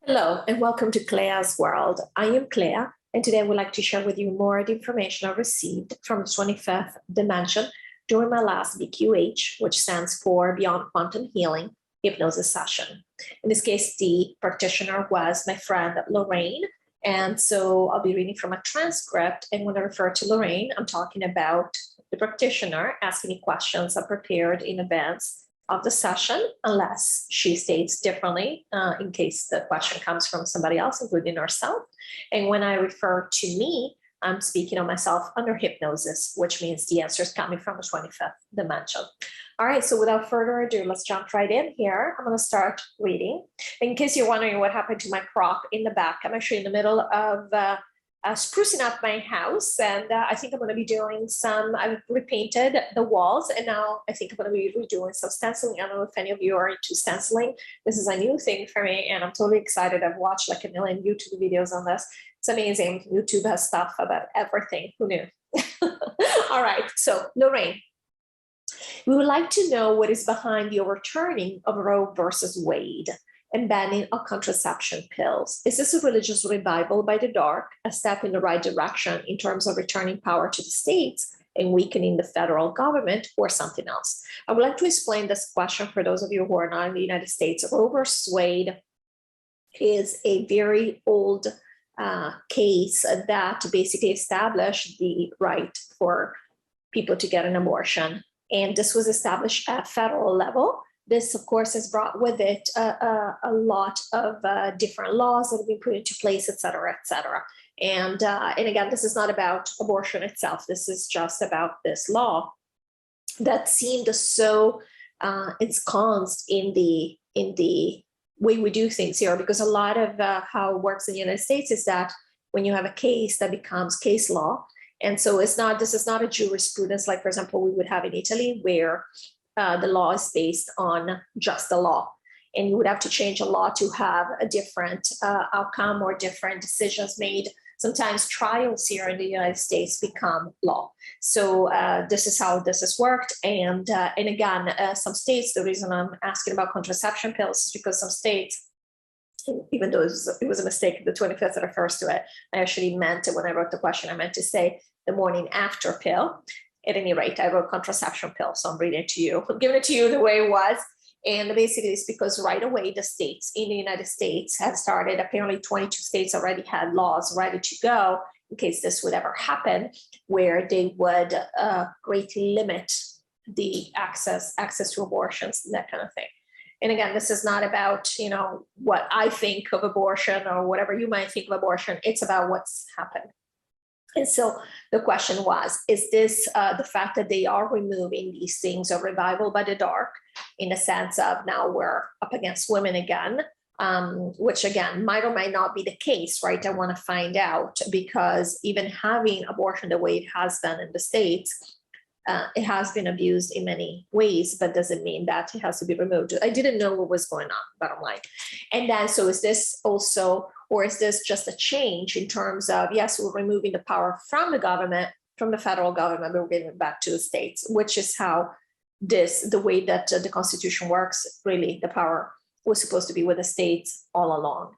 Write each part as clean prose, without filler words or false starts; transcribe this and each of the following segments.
Hello and welcome to CLEA'S World. I am Clea, and today I would like to share with you more of the information I received from the 25th dimension during my last BQH, which stands for Beyond Quantum Healing Hypnosis Session. In this case, the practitioner was my friend Lorrayne, and so I'll be reading from a transcript, and when I refer to Lorrayne, I'm talking about the practitioner asking me questions I prepared in advance of the session, unless she states differently, in case the question comes from somebody else, including herself. And when I refer to me, I'm speaking of myself under hypnosis, which means the answer is coming from the 25th dimension. All right, so without further ado, let's jump right in here. I'm going to start reading. In case you're wondering what happened to my prop in the back, I'm actually in the middle of sprucing up my house, and I think I'm going to be doing I've repainted the walls, and now I think I'm going to be redoing some stenciling. I don't know if any of you are into stenciling. This is a new thing for me, and I'm totally excited. I've watched like a million YouTube videos on this. It's amazing. YouTube has stuff about everything. Who knew? All right, so Lorrayne, we would like to know what is behind the overturning of Roe versus Wade and banning of contraception pills. Is this a religious revival by the dark, a step in the right direction in terms of returning power to the states and weakening the federal government, or something else? I would like to explain this question for those of you who are not in the United States. Roe versus Wade is a very old case that basically established the right for people to get an abortion. And this was established at federal level. This, of course, has brought with it a lot of different laws that have been put into place, et cetera, et cetera. And again, this is not about abortion itself. This is just about this law that seemed so ensconced in the way we do things here, because a lot of how it works in the United States is that when you have a case that becomes case law, and so this is not a jurisprudence like, for example, we would have in Italy, where the law is based on just the law, and you would have to change a law to have a different outcome or different decisions made. Sometimes trials here in the United States become law. So this is how this has worked. And again, some states, the reason I'm asking about contraception pills is because some states, even though it was a mistake, the 25th that refers to it, I actually meant it when I wrote the question, I meant to say the morning after pill. At any rate, I wrote contraception pill, so I'm reading it to you. I'm giving it to you the way it was. And basically it's because right away the states in the United States had started, apparently 22 states already had laws ready to go in case this would ever happen, where they would greatly limit the access to abortions and that kind of thing. And again, this is not about, what I think of abortion or whatever you might think of abortion. It's about what's happened. And so the question was, is this the fact that they are removing these things a revival by the dark, in the sense of now we're up against women again, which again, might or might not be the case, right? I want to find out, because even having abortion the way it has been in the States, it has been abused in many ways, but doesn't mean that it has to be removed. I didn't know what was going on, bottom line. And then, so is this also, or is this just a change in terms of, yes, we're removing the power from the government, from the federal government, but we're giving it back to the states, which is how the way that the Constitution works, really the power was supposed to be with the states all along.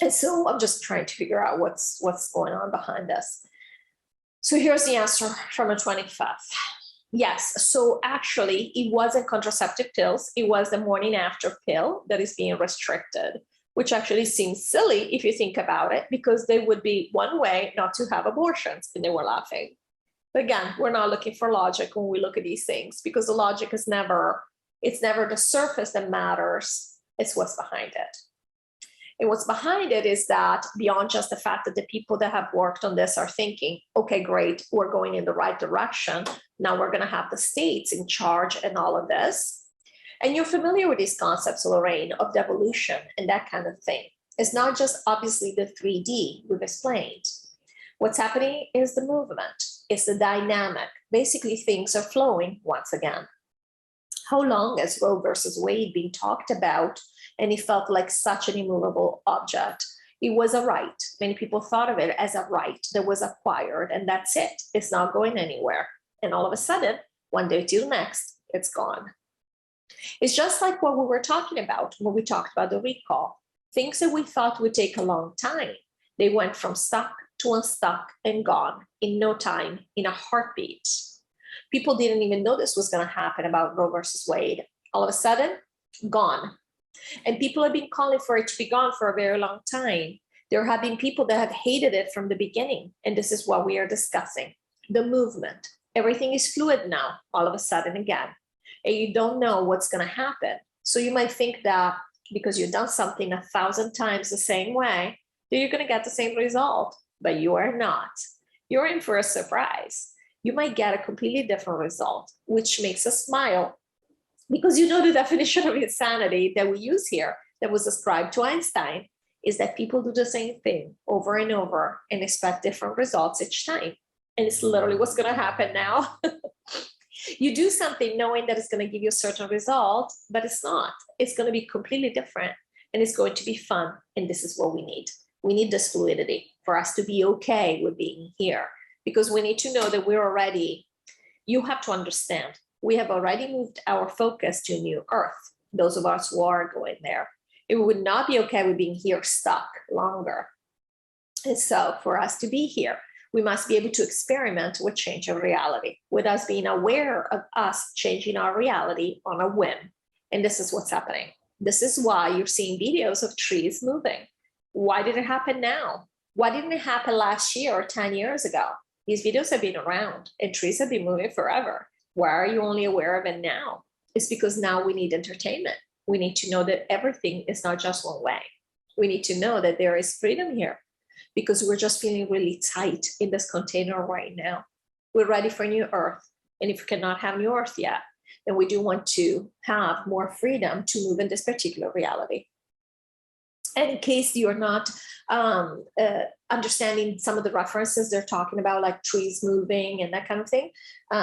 And so I'm just trying to figure out what's going on behind this. So here's the answer from the 25th. Yes, so actually it wasn't contraceptive pills. It was the morning after pill that is being restricted, which actually seems silly if you think about it, because they would be one way not to have abortions, and they were laughing. But again, we're not looking for logic when we look at these things, because the logic is never the surface that matters, it's what's behind it. And what's behind it is that beyond just the fact that the people that have worked on this are thinking, okay, great, we're going in the right direction. Now we're going to have the states in charge and all of this. And you're familiar with these concepts, Lorrayne, of devolution and that kind of thing. It's not just obviously the 3D we've explained. What's happening is the movement. It's the dynamic. Basically, things are flowing once again. How long has Roe versus Wade been talked about, and it felt like such an immovable object? It was a right. Many people thought of it as a right that was acquired, and that's it. It's not going anywhere. And all of a sudden, one day to the next, it's gone. It's just like what we were talking about when we talked about the recall. things that we thought would take a long time, they went from stuck to unstuck and gone in no time, in a heartbeat. People didn't even know this was going to happen about Roe versus Wade. All of a sudden, gone. And people have been calling for it to be gone for a very long time. There have been people that have hated it from the beginning. And this is what we are discussing. The movement. Everything is fluid now, all of a sudden again. And you don't know what's going to happen. So you might think that because you've done something 1,000 times the same way, that you're going to get the same result. But you are not. You're in for a surprise. You might get a completely different result, which makes us smile. Because you know the definition of insanity that we use here, that was ascribed to Einstein, is that people do the same thing over and over and expect different results each time. And it's literally what's going to happen now. You do something knowing that it's going to give you a certain result, but it's not. It's going to be completely different and it's going to be fun. And this is what we need. We need this fluidity for us to be okay with being here, because we need to know that we're already, you have to understand, we have already moved our focus to a new earth. Those of us who are going there, it would not be okay with being here stuck longer. And so for us to be here, we must be able to experiment with change of reality, with us being aware of us changing our reality on a whim. And this is what's happening. This is why you're seeing videos of trees moving. Why did it happen now? Why didn't it happen last year or 10 years ago? These videos have been around and trees have been moving forever. Why are you only aware of it now? It's because now we need entertainment. We need to know that everything is not just one way. We need to know that there is freedom here, because we're just feeling really tight in this container right now. We're ready for new earth. And if we cannot have new earth yet, then we do want to have more freedom to move in this particular reality. And in case you're not understanding some of the references they're talking about, like trees moving and that kind of thing,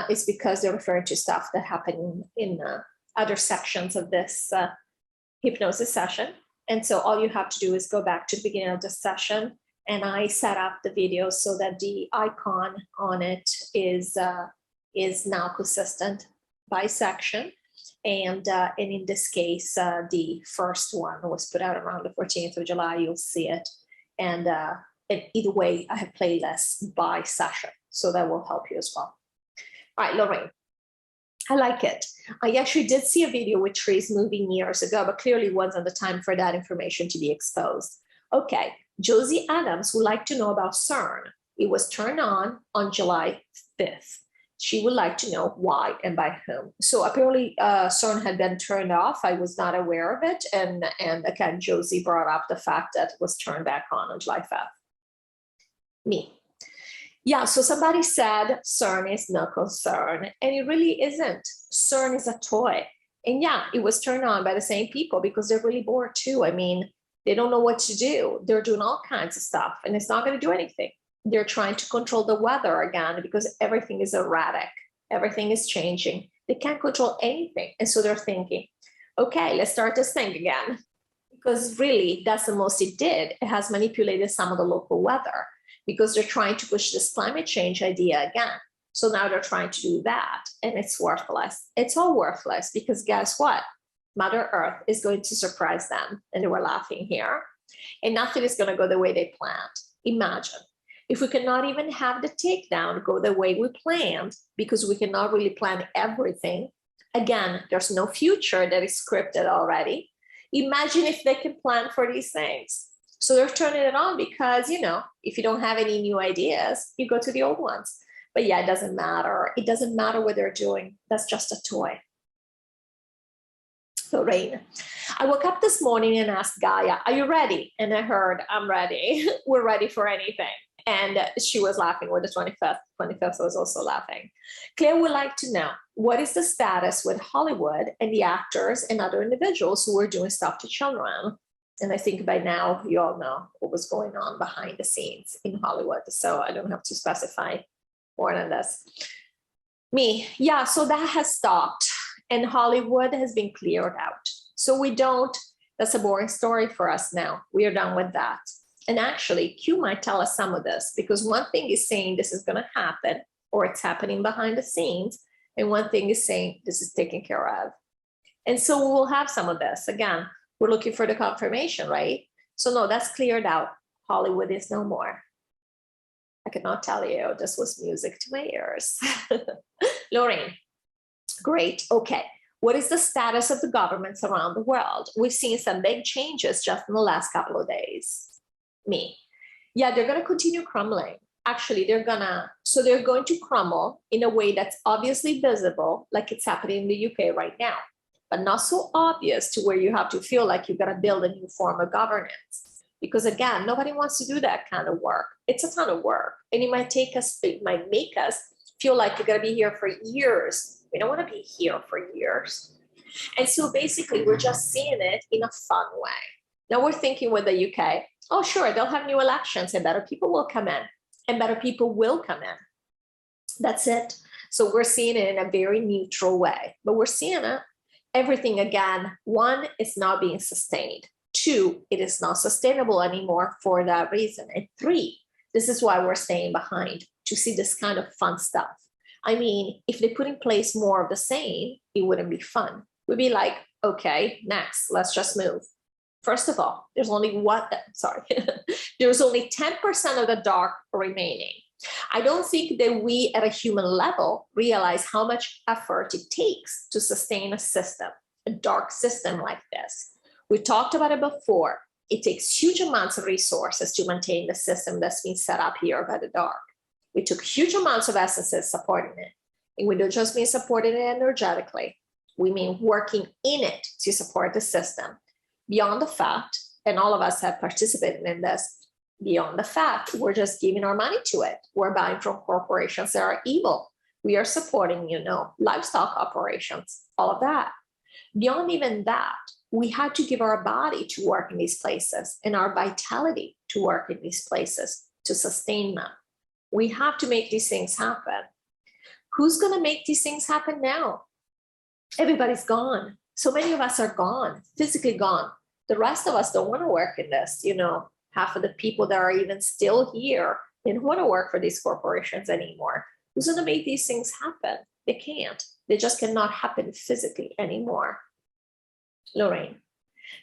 it's because they're referring to stuff that happened in other sections of this hypnosis session. And so all you have to do is go back to the beginning of the session, and I set up the video so that the icon on it is now consistent by section. And in this case, the first one was put out around the 14th of July. You'll see it. And either way, I have playlists by session, so that will help you as well. All right, Lorraine, I like it. I actually did see a video with trees moving years ago, but clearly wasn't the time for that information to be exposed. Okay, Josie Adams would like to know about CERN. It was turned on July 5th. She would like to know why and by whom. So apparently CERN had been turned off. I was not aware of it. And again, Josie brought up the fact that it was turned back on July 5th. Me. Yeah, so somebody said CERN is no concern, and it really isn't. CERN is a toy. And yeah, it was turned on by the same people because they're really bored too. I mean, they don't know what to do. They're doing all kinds of stuff, and it's not going to do anything. They're trying to control the weather again because everything is erratic. Everything is changing. They can't control anything. And so they're thinking, okay, let's start this thing again. Because really, that's the most it did. It has manipulated some of the local weather because they're trying to push this climate change idea again. So now they're trying to do that, and it's worthless. It's all worthless because guess what? Mother Earth is going to surprise them. And they were laughing here. And nothing is going to go the way they planned. Imagine. If we cannot even have the takedown go the way we planned, because we cannot really plan everything, again, there's no future that is scripted already. Imagine if they can plan for these things. So they're turning it on because, you know, if you don't have any new ideas, you go to the old ones. But yeah, it doesn't matter. It doesn't matter what they're doing. That's just a toy. Lorraine, I woke up this morning and asked Gaia, are you ready? And I heard, I'm ready. We're ready for anything. And she was laughing with the 25th. 25th was also laughing. Claire would like to know, what is the status with Hollywood and the actors and other individuals who were doing stuff to children? And I think by now you all know what was going on behind the scenes in Hollywood. So I don't have to specify more than this. Me, yeah, so that has stopped. And Hollywood has been cleared out. So we don't, that's a boring story for us now. We are done with that. And actually, Q might tell us some of this, because one thing is saying this is going to happen, or it's happening behind the scenes. And one thing is saying this is taken care of. And so we'll have some of this. Again, we're looking for the confirmation, right? So no, that's cleared out. Hollywood is no more. I cannot tell you, this was music to my ears. Lorrayne, great, okay. What is the status of the governments around the world? We've seen some big changes just in the last couple of days. Yeah, they're gonna continue crumbling. Actually, they're going to crumble in a way that's obviously visible, like it's happening in the UK right now, but not so obvious to where you have to feel like you gotta build a new form of governance. Because again, nobody wants to do that kind of work. It's a ton of work. And it might make us feel like you're gonna be here for years. We don't wanna be here for years. And so basically we're just seeing it in a fun way. Now we're thinking with the UK, oh sure, they'll have new elections and better people will come in. And better people will come in. That's it. So we're seeing it in a very neutral way, but we're seeing it. Everything again, one, is not being sustained. Two, it is not sustainable anymore for that reason. And three, this is why we're staying behind, to see this kind of fun stuff. I mean, if they put in place more of the same, it wouldn't be fun. We'd be like, okay, next, let's just move. First of all, there's only there's only 10% of the dark remaining. I don't think that we at a human level realize how much effort it takes to sustain a system, a dark system like this. We talked about it before. It takes huge amounts of resources to maintain the system that's been set up here by the dark. We took huge amounts of essences supporting it. And we don't just mean supporting it energetically. We mean working in it to support the system. Beyond the fact, and all of us have participated in this, beyond the fact, we're just giving our money to it. We're buying from corporations that are evil. We are supporting, livestock operations, all of that. Beyond even that, we had to give our body to work in these places and our vitality to work in these places to sustain them. We have to make these things happen. Who's going to make these things happen now? Everybody's gone. So many of us are gone, physically gone. The rest of us don't want to work in this. Half of the people that are even still here didn't want to work for these corporations anymore. Who's going to make these things happen? They can't. They just cannot happen physically anymore. Lorrayne,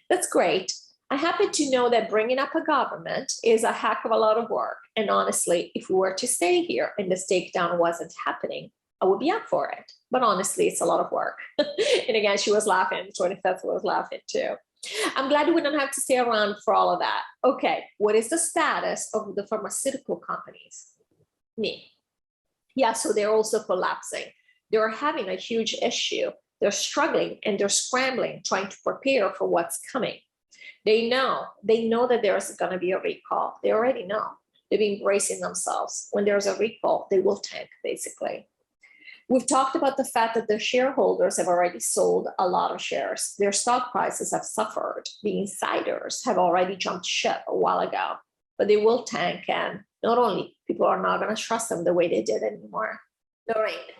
that's great. I happen to know that bringing up a government is a heck of a lot of work. And honestly, if we were to stay here and this takedown wasn't happening, I would be up for it. But honestly, it's a lot of work. And again, she was laughing. 25th was laughing too. I'm glad we don't have to stay around for all of that. Okay, what is the status of the pharmaceutical companies? Yeah, so they're also collapsing. They're having a huge issue. They're struggling and they're scrambling, trying to prepare for what's coming. They know that there's going to be a recall. They already know. They've been bracing themselves. When there's a recall, they will tank, basically. We've talked about the fact that the shareholders have already sold a lot of shares. Their stock prices have suffered. The insiders have already jumped ship a while ago, but they will tank. And not only, people are not going to trust them the way they did anymore. Lorrayne,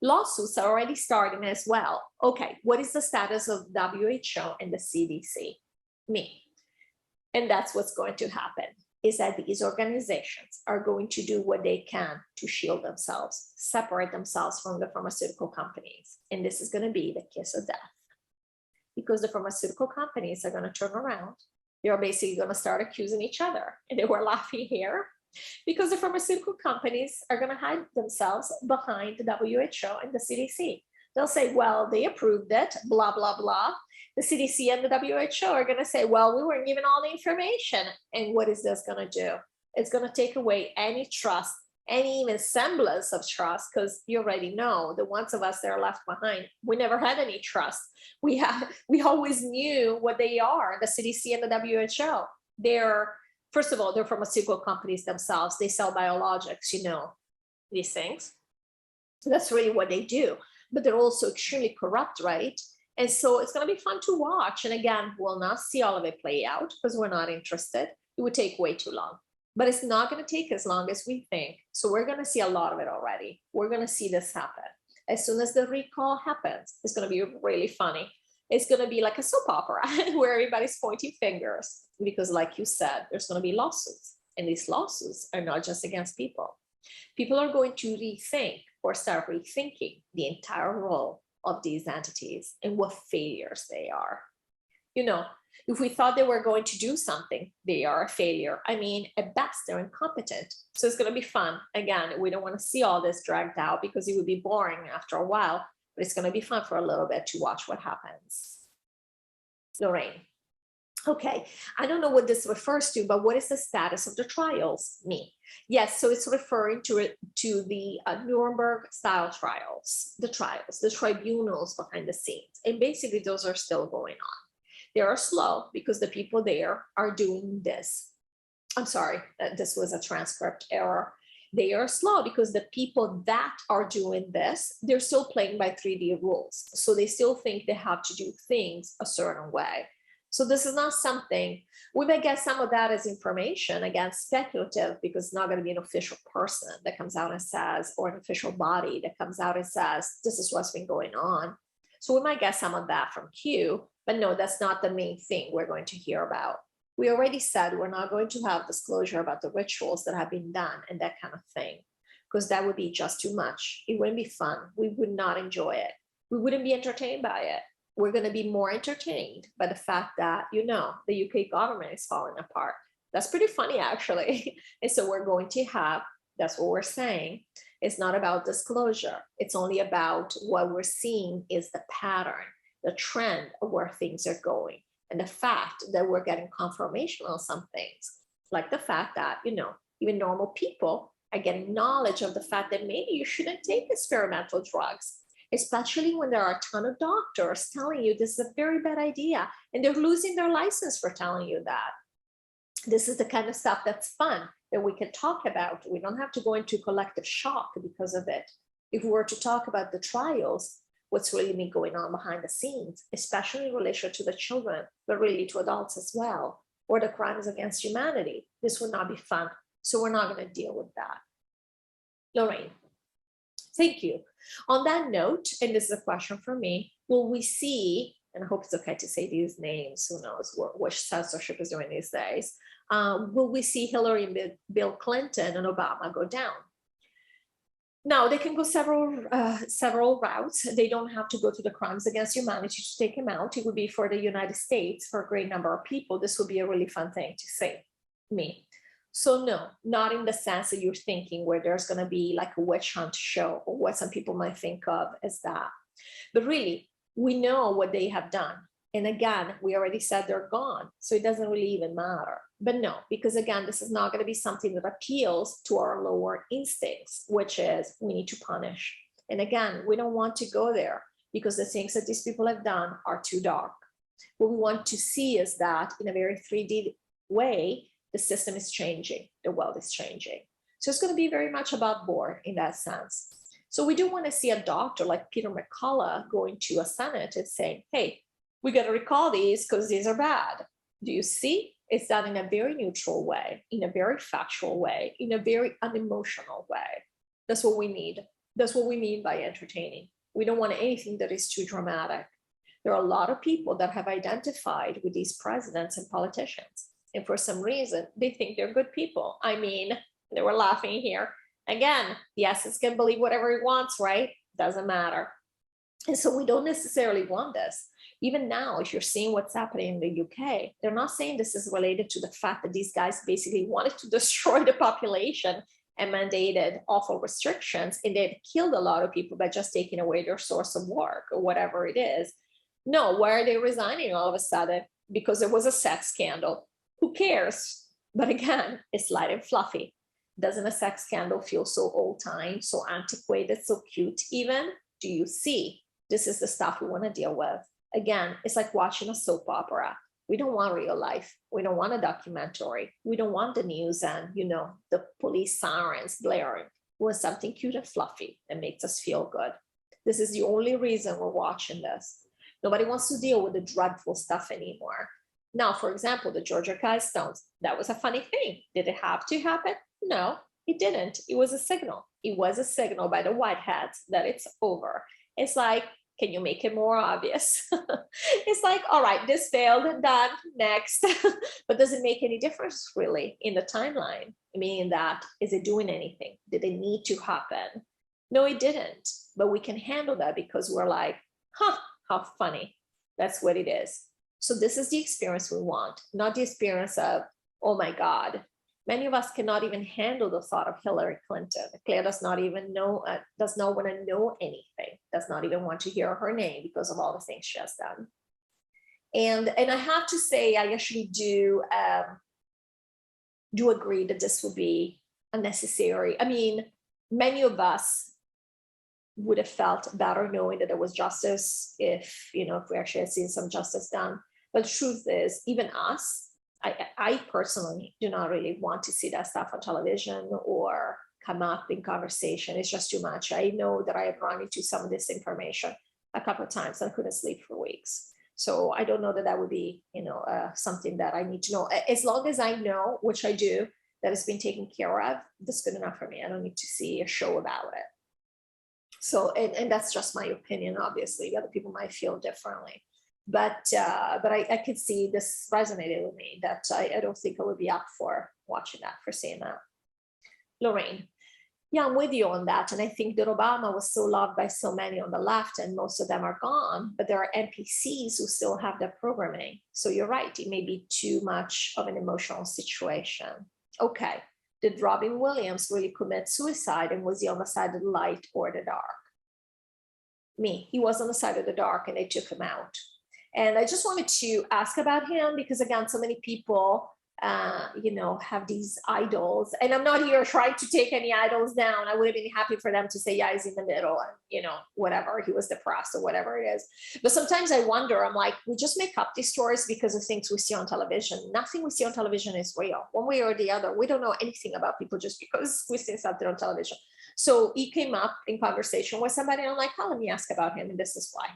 lawsuits are already starting as well. Okay, what is the status of WHO and the CDC? And that's what's going to happen, is that these organizations are going to do what they can to shield themselves, separate themselves from the pharmaceutical companies. And this is going to be the kiss of death, because the pharmaceutical companies are going to turn around. They're basically going to start accusing each other. And they were laughing here because the pharmaceutical companies are going to hide themselves behind the WHO and the CDC. They'll say, well, they approved it, blah, blah, blah. The CDC and the WHO are going to say, well, we weren't given all the information. And what is this going to do? It's going to take away any trust, any even semblance of trust, because you already know the ones of us that are left behind, we never had any trust. We always knew what they are, the CDC and the WHO. First of all, they're pharmaceutical companies themselves. They sell biologics, these things. So that's really what they do. But they're also extremely corrupt, right? And so it's going to be fun to watch. And again, we'll not see all of it play out because we're not interested. It would take way too long. But it's not going to take as long as we think. So we're going to see a lot of it already. We're going to see this happen. As soon as the recall happens, it's going to be really funny. It's going to be like a soap opera where everybody's pointing fingers. Because like you said, there's going to be lawsuits. And these lawsuits are not just against people. People are going to rethink or start rethinking the entire role of these entities and what failures they are. If we thought they were going to do something, they are a failure. I mean, at best, they're incompetent. So it's going to be fun. Again, we don't want to see all this dragged out because it would be boring after a while, but it's going to be fun for a little bit to watch what happens. Lorrayne. Okay, I don't know what this refers to, but what is the status of the trials? Me. Yes, so it's referring to the Nuremberg style trials, the tribunals behind the scenes. And basically those are still going on. They are slow because the people there are doing this. I'm sorry, this was a transcript error. They are slow because the people that are doing this, they're still playing by 3D rules. So they still think they have to do things a certain way. So this is not something, we may get some of that as information, again, speculative, because it's not going to be an official person that comes out and says, or an official body that comes out and says, this is what's been going on. So we might get some of that from Q, but no, that's not the main thing we're going to hear about. We already said we're not going to have disclosure about the rituals that have been done and that kind of thing, because that would be just too much. It wouldn't be fun. We would not enjoy it. We wouldn't be entertained by it. We're going to be more entertained by the fact that, you know, the UK government is falling apart. That's pretty funny, actually. And so we're going to have, that's what we're saying. It's not about disclosure. It's only about what we're seeing is the pattern, the trend of where things are going. And the fact that we're getting confirmation on some things, like the fact that, you know, even normal people are getting knowledge of the fact that maybe you shouldn't take experimental drugs, especially when there are a ton of doctors telling you this is a very bad idea, and they're losing their license for telling you that. This is the kind of stuff that's fun, that we can talk about. We don't have to go into collective shock because of it. If we were to talk about the trials, what's really been going on behind the scenes, especially in relation to the children, but really to adults as well, or the crimes against humanity, this would not be fun. So we're not going to deal with that. Lorrayne. Thank you. On that note, and this is a question for me, will we see, and I hope it's okay to say these names, who knows what censorship is doing these days, will we see Hillary and Bill Clinton and Obama go down? Now, they can go several routes. They don't have to go to the crimes against humanity to take him out. It would be for the United States, for a great number of people. This would be a really fun thing to say, me. So no, not in the sense that you're thinking where there's going to be like a witch hunt show, or what some people might think of as that. But really, we know what they have done. And again, we already said they're gone. So it doesn't really even matter. But no, because again, this is not going to be something that appeals to our lower instincts, which is we need to punish. And again, we don't want to go there because the things that these people have done are too dark. What we want to see is that in a very 3D way, the system is changing, the world is changing. So it's going to be very much above board in that sense. So we do want to see a doctor like Peter McCullough going to a Senate and saying, hey, we got to recall these because these are bad. Do you see? It's done in a very neutral way, in a very factual way, in a very unemotional way. That's what we need. That's what we mean by entertaining. We don't want anything that is too dramatic. There are a lot of people that have identified with these presidents and politicians. And for some reason, they think they're good people. I mean, they were laughing here. Again, the essence can believe whatever he wants, right? Doesn't matter. And so we don't necessarily want this. Even now, if you're seeing what's happening in the UK, they're not saying this is related to the fact that these guys basically wanted to destroy the population and mandated awful restrictions, and they've killed a lot of people by just taking away their source of work or whatever it is. No, why are they resigning all of a sudden? Because there was a sex scandal. Who cares? But again, it's light and fluffy. Doesn't a sex scandal feel so old-time, so antiquated, so cute even? Do you see? This is the stuff we want to deal with. Again, it's like watching a soap opera. We don't want real life. We don't want a documentary. We don't want the news and, you know, the police sirens blaring. We want something cute and fluffy that makes us feel good. This is the only reason we're watching this. Nobody wants to deal with the dreadful stuff anymore. Now, for example, the Georgia Guidestones, that was a funny thing. Did it have to happen? No, it didn't. It was a signal. It was a signal by the white hats that it's over. It's like, can you make it more obvious? It's like, all right, this failed, done, next. But does it make any difference really in the timeline? Meaning that, is it doing anything? Did it need to happen? No, it didn't. But we can handle that because we're like, huh, how funny. That's what it is. So this is the experience we want, not the experience of, oh my God. Many of us cannot even handle the thought of Hillary Clinton. Claire does not even know, does not want to know anything, does not even want to hear her name because of all the things she has done. And I have to say, I actually do agree that this would be unnecessary. I mean, many of us would have felt better knowing that there was justice if, if we actually had seen some justice done. But the truth is, even us, I personally do not really want to see that stuff on television or come up in conversation. It's just too much. I know that I have run into some of this information a couple of times and I couldn't sleep for weeks. So I don't know that that would be, something that I need to know. As long as I know, which I do, that it's been taken care of, that's good enough for me. I don't need to see a show about it. So, and that's just my opinion, obviously. Other people might feel differently. But I could see this resonated with me, that I don't think I would be up for watching that, for seeing that. Lorrayne, yeah, I'm with you on that. And I think that Obama was so loved by so many on the left, and most of them are gone, but there are NPCs who still have that programming. So you're right, it may be too much of an emotional situation. Okay, did Robin Williams really commit suicide, and was he on the side of the light or the dark? Me, he was on the side of the dark and they took him out. And I just wanted to ask about him because, again, so many people, have these idols. And I'm not here trying to take any idols down. I would have been happy for them to say, yeah, he's in the middle and, whatever, he was depressed or whatever it is. But sometimes I wonder, I'm like, we just make up these stories because of things we see on television. Nothing we see on television is real, one way or the other. We don't know anything about people just because we see something on television. So he came up in conversation with somebody, and I'm like, oh, let me ask about him, and this is why.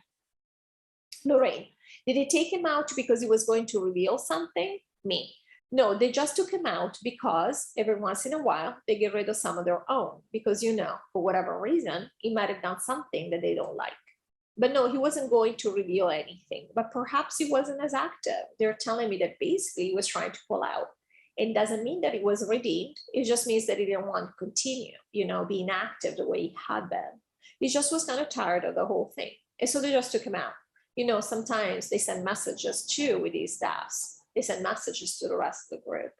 Lorrayne, did they take him out because he was going to reveal something? Me. No, they just took him out because every once in a while they get rid of some of their own, because, for whatever reason, he might have done something that they don't like. But no, he wasn't going to reveal anything, but perhaps he wasn't as active. They're telling me that basically he was trying to pull out. It doesn't mean that he was redeemed. It just means that he didn't want to continue, being active the way he had been. He just was kind of tired of the whole thing. And so they just took him out. Sometimes they send messages too with these staffs. They send messages to the rest of the group.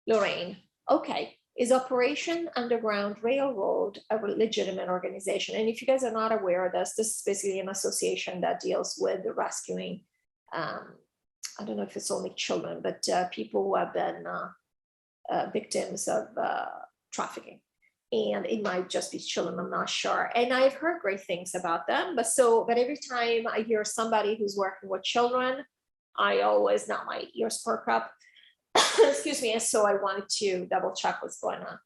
Lorrayne, okay, is Operation Underground Railroad a legitimate organization? And if you guys are not aware of this, this is basically an association that deals with the rescuing, I don't know if it's only children, but people who have been victims of trafficking. And it might just be children, I'm not sure. And I've heard great things about them. But every time I hear somebody who's working with children, I always, not my ears perk up. Excuse me. And so I wanted to double check what's going on.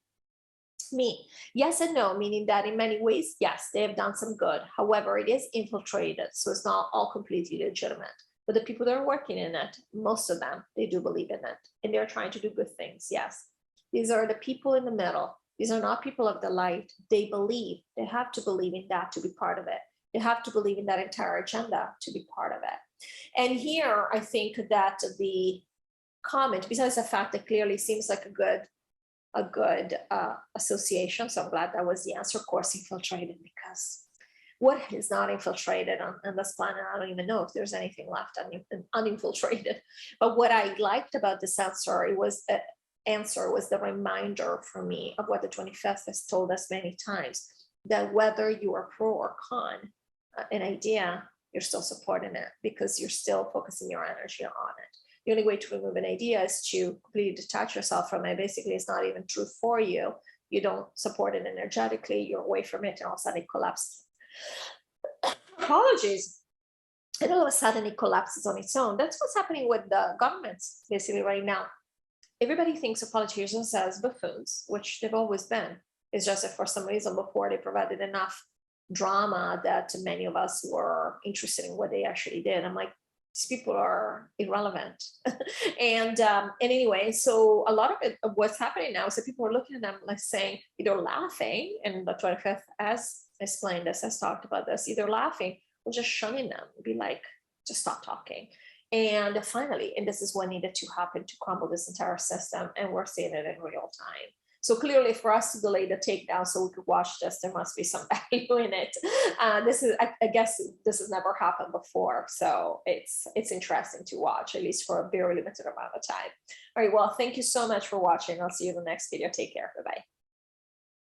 Me, yes and no, meaning that in many ways, yes, they have done some good. However, it is infiltrated, so it's not all completely legitimate. But the people that are working in it, most of them, they do believe in it. And they're trying to do good things, yes. These are the people in the middle. These are not people of the light. They believe, they have to believe in that to be part of it. They have to believe in that entire agenda to be part of it. And here, I think that the comment, besides the fact that clearly seems like a good association, so I'm glad that was the answer, of course, infiltrated, because what is not infiltrated on this planet? I don't even know if there's anything left uninfiltrated. But what I liked about this answer was the reminder for me of what the 25th has told us many times, that whether you are pro or con an idea, you're still supporting it because you're still focusing your energy on it. The only way to remove an idea is to completely detach yourself from it. Basically, it's not even true for you. You don't support it energetically, you're away from it, and all of a sudden it collapses. Apologies. And all of a sudden it collapses on its own. That's what's happening with the governments basically right now. Everybody thinks of politicians as buffoons, which they've always been. It's just that for some reason before they provided enough drama that many of us were interested in what they actually did. I'm like, these people are irrelevant. and anyway, so a lot of it, what's happening now is that people are looking at them like saying, either laughing, and the 25th has explained this, has talked about this, either laughing or just shunning them, be like, just stop talking. And finally, and this is what needed to happen to crumble this entire system, and we're seeing it in real time. So clearly for us to delay the takedown so we could watch this, there must be some value in it. I guess this has never happened before. So it's interesting to watch, at least for a very limited amount of time. All right, well, thank you so much for watching. I'll see you in the next video. Take care. Bye-bye.